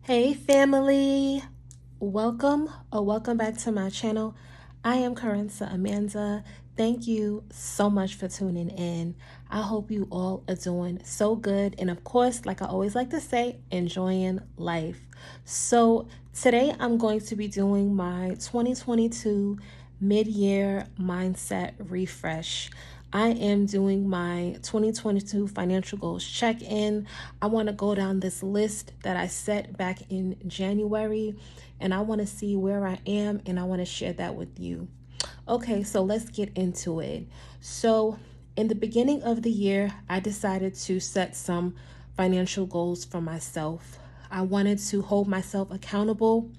Hey family, welcome back to my channel. I am Kerensa Amanda. Thank you so much for tuning in. I hope you all are doing so good, and of course, like I always like to say, enjoying life. So today I'm going to be doing my 2022 mid-year mindset refresh. I am doing my 2022 financial goals check-in. I want to go down this list that I set back in January, and I want to see where I am, and I want to share that with you. Okay, so let's get into it. So in the beginning of the year, I decided to set some financial goals for myself. I wanted to hold myself accountable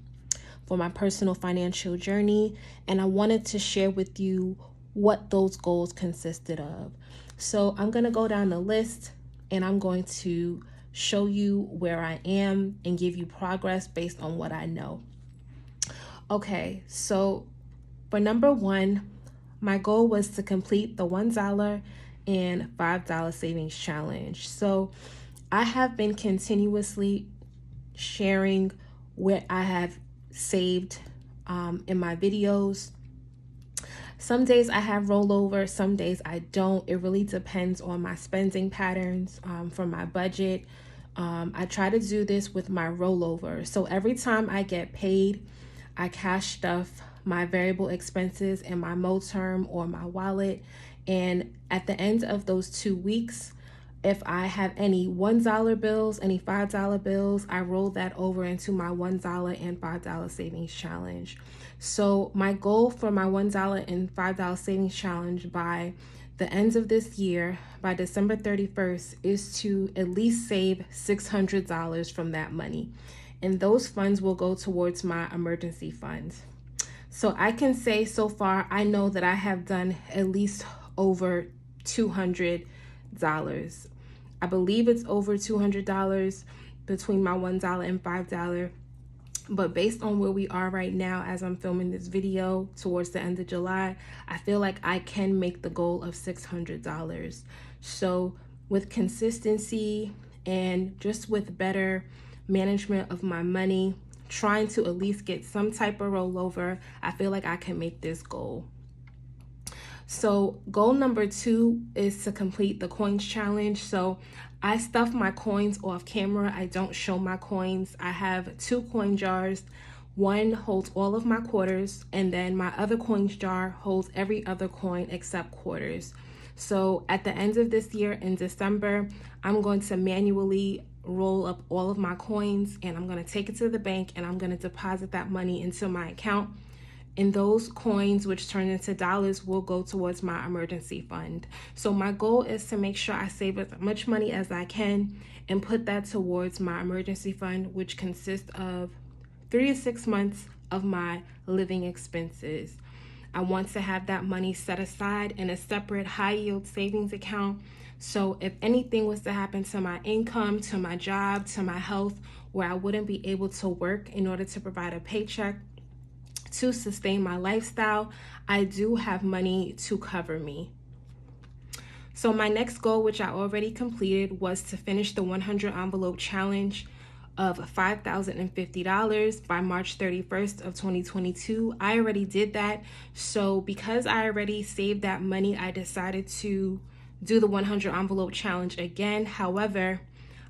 for my personal financial journey, and I wanted to share with you what those goals consisted of. So I'm going to go down the list and I'm going to show you where I am and give you progress based on what I know. Okay, so for number one, my goal was to complete the $1 and $5 savings challenge. So I have been continuously sharing where I have saved in my videos. Some days I have rollover, some days I don't. It really depends on my spending patterns for my budget. I try to do this with my rollover. So every time I get paid, I cash stuff my variable expenses in my MoTerm or my wallet. And at the end of those 2 weeks, if I have any $1 bills, any $5 bills, I roll that over into my $1 and $5 savings challenge. So my goal for my $1 and $5 savings challenge by the end of this year, by December 31st, is to at least save $600 from that money. And those funds will go towards my emergency fund. So I can say so far, I know that I have done at least over $200. I believe it's over $200 between my $1 and $5. But based on where we are right now, as I'm filming this video towards the end of July, I feel like I can make the goal of $600. So with consistency and just with better management of my money, trying to at least get some type of rollover, I feel like I can make this goal. So goal number 2 is to complete the coins challenge. So I stuff my coins off camera. I don't show my coins. I have 2 coin jars. One holds all of my quarters, and then my other coins jar holds every other coin except quarters. So at the end of this year in December, I'm going to manually roll up all of my coins, and I'm going to take it to the bank, and I'm going to deposit that money into my account. And those coins, which turn into dollars, will go towards my emergency fund. So my goal is to make sure I save as much money as I can and put that towards my emergency fund, which consists of 3 to 6 months of my living expenses. I want to have that money set aside in a separate high yield savings account. So if anything was to happen to my income, to my job, to my health, where I wouldn't be able to work in order to provide a paycheck to sustain my lifestyle, I do have money to cover me. So my next goal, which I already completed, was to finish the 100 envelope challenge of $5,050 by March 31st of 2022. I already did that. So because I already saved that money, I decided to do the 100 envelope challenge again. However,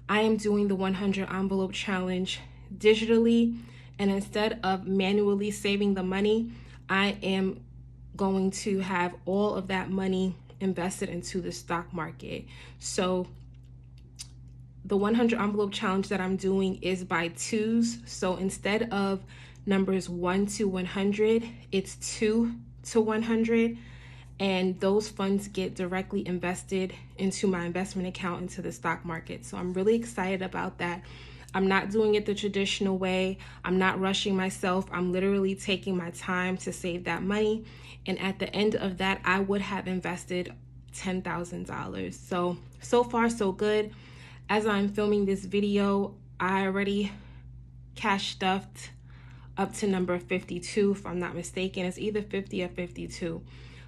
I am doing the 100 envelope challenge digitally, and instead of manually saving the money, I am going to have all of that money invested into the stock market. So the 100 envelope challenge that I'm doing is by 2s. So instead of numbers 1 to 100, it's 2 to 100. And those funds get directly invested into my investment account into the stock market. So I'm really excited about that. I'm not doing it the traditional way. I'm not rushing myself. I'm literally taking my time to save that money. And at the end of that, I would have invested $10,000. So far, so good. As I'm filming this video, I already cash stuffed up to number 52, if I'm not mistaken. It's either 50 or 52.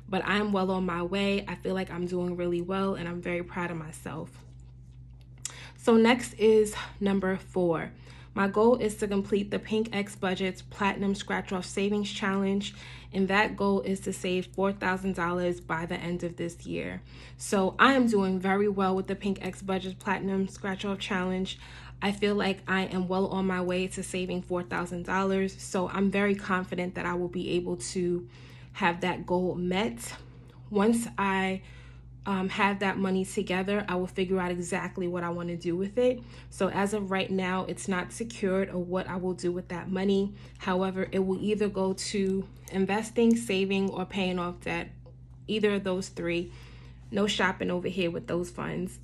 but I'm well on my way. I feel like I'm doing really well, and I'm very proud of myself. So next is number 4. My goal is to complete the Pink X Budget's Platinum Scratch Off Savings Challenge, and that goal is to save $4,000 by the end of this year. So I am doing very well with the Pink X Budget's Platinum Scratch Off Challenge. I feel like I am well on my way to saving $4,000, so I'm very confident that I will be able to have that goal met. Once I have that money together, I will figure out exactly what I want to do with it. So as of right now, it's not secured or what I will do with that money. However, it will either go to investing, saving, or paying off debt. Either of those three. No shopping over here with those funds.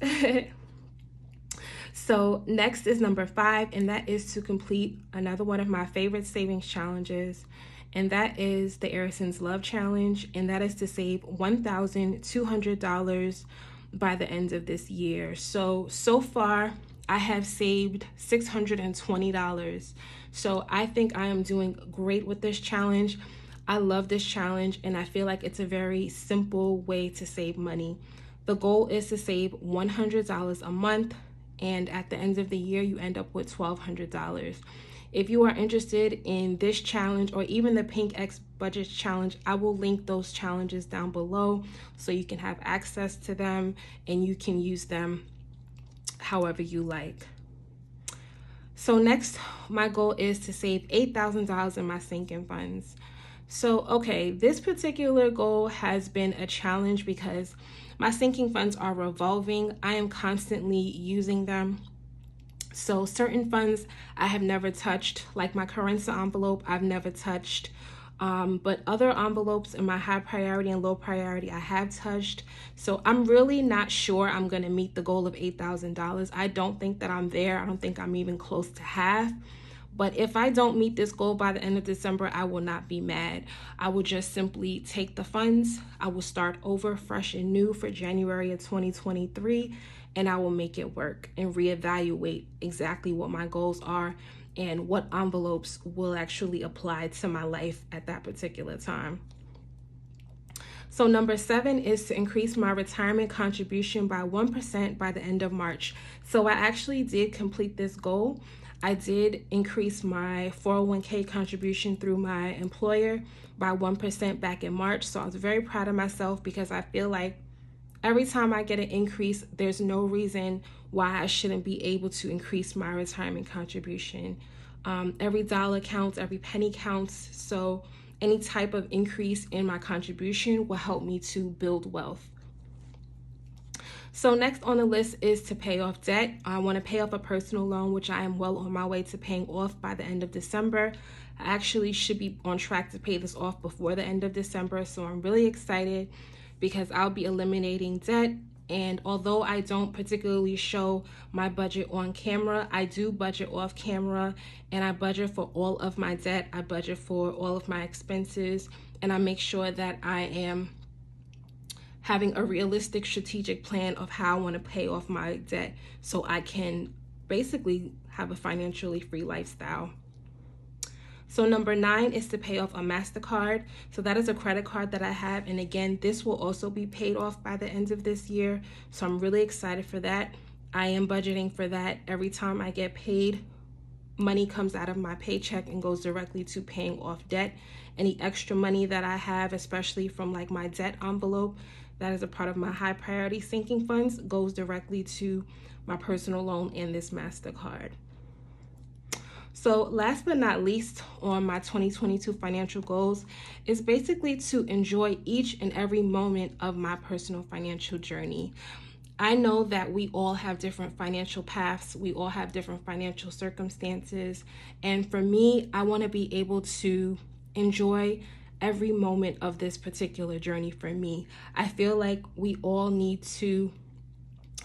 So next is number 5, and that is to complete another one of my favorite savings challenges, and that is the Airisons Love Challenge, and that is to save $1,200 by the end of this year. So far, I have saved $620. So I think I am doing great with this challenge. I love this challenge, and I feel like it's a very simple way to save money. The goal is to save $100 a month, and at the end of the year, you end up with $1,200. If you are interested in this challenge or even the Pink X Budget Challenge, I will link those challenges down below so you can have access to them and you can use them however you like. So next, my goal is to save $8,000 in my sinking funds. So, okay, this particular goal has been a challenge because my sinking funds are revolving. I am constantly using them. So certain funds I have never touched, like my Kerensa envelope, I've never touched. But other envelopes in my high priority and low priority, I have touched. So I'm really not sure I'm going to meet the goal of $8,000. I don't think that I'm there. I don't think I'm even close to half. But if I don't meet this goal by the end of December, I will not be mad. I will just simply take the funds. I will start over fresh and new for January of 2023, and I will make it work and reevaluate exactly what my goals are and what envelopes will actually apply to my life at that particular time. So number 7 is to increase my retirement contribution by 1% by the end of March. So I actually did complete this goal. I did increase my 401k contribution through my employer by 1% back in March. So I was very proud of myself because I feel like every time I get an increase, there's no reason why I shouldn't be able to increase my retirement contribution. Every dollar counts, every penny counts. So any type of increase in my contribution will help me to build wealth. So next on the list is to pay off debt. I want to pay off a personal loan, which I am well on my way to paying off by the end of December. I actually should be on track to pay this off before the end of December. So I'm really excited because I'll be eliminating debt. And although I don't particularly show my budget on camera, I do budget off camera, and I budget for all of my debt. I budget for all of my expenses, and I make sure that I am having a realistic strategic plan of how I want to pay off my debt so I can basically have a financially free lifestyle. So number 9 is to pay off a Mastercard. So that is a credit card that I have. And again, this will also be paid off by the end of this year. So I'm really excited for that. I am budgeting for that. Every time I get paid, money comes out of my paycheck and goes directly to paying off debt. Any extra money that I have, especially from like my debt envelope, that is a part of my high priority sinking funds, goes directly to my personal loan and this Mastercard. So last but not least on my 2022 financial goals is basically to enjoy each and every moment of my personal financial journey. I know that we all have different financial paths. We all have different financial circumstances. And for me, I want to be able to enjoy every moment of this particular journey for me. I feel like we all need to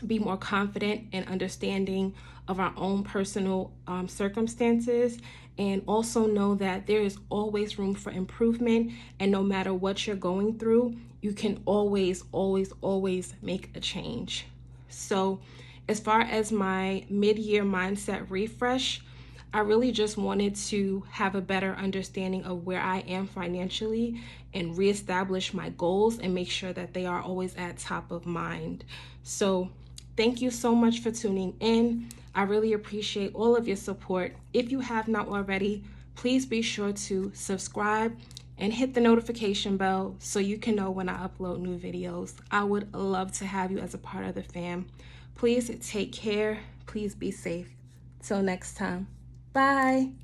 be more confident and understanding of our own personal circumstances, and also know that there is always room for improvement, and no matter what you're going through, you can always make a change. So as far as my mid-year mindset refresh, I really just wanted to have a better understanding of where I am financially and reestablish my goals and make sure that they are always at top of mind. So thank you so much for tuning in. I really appreciate all of your support. If you have not already, please be sure to subscribe and hit the notification bell so you can know when I upload new videos. I would love to have you as a part of the fam. Please take care. Please be safe. Till next time. Bye.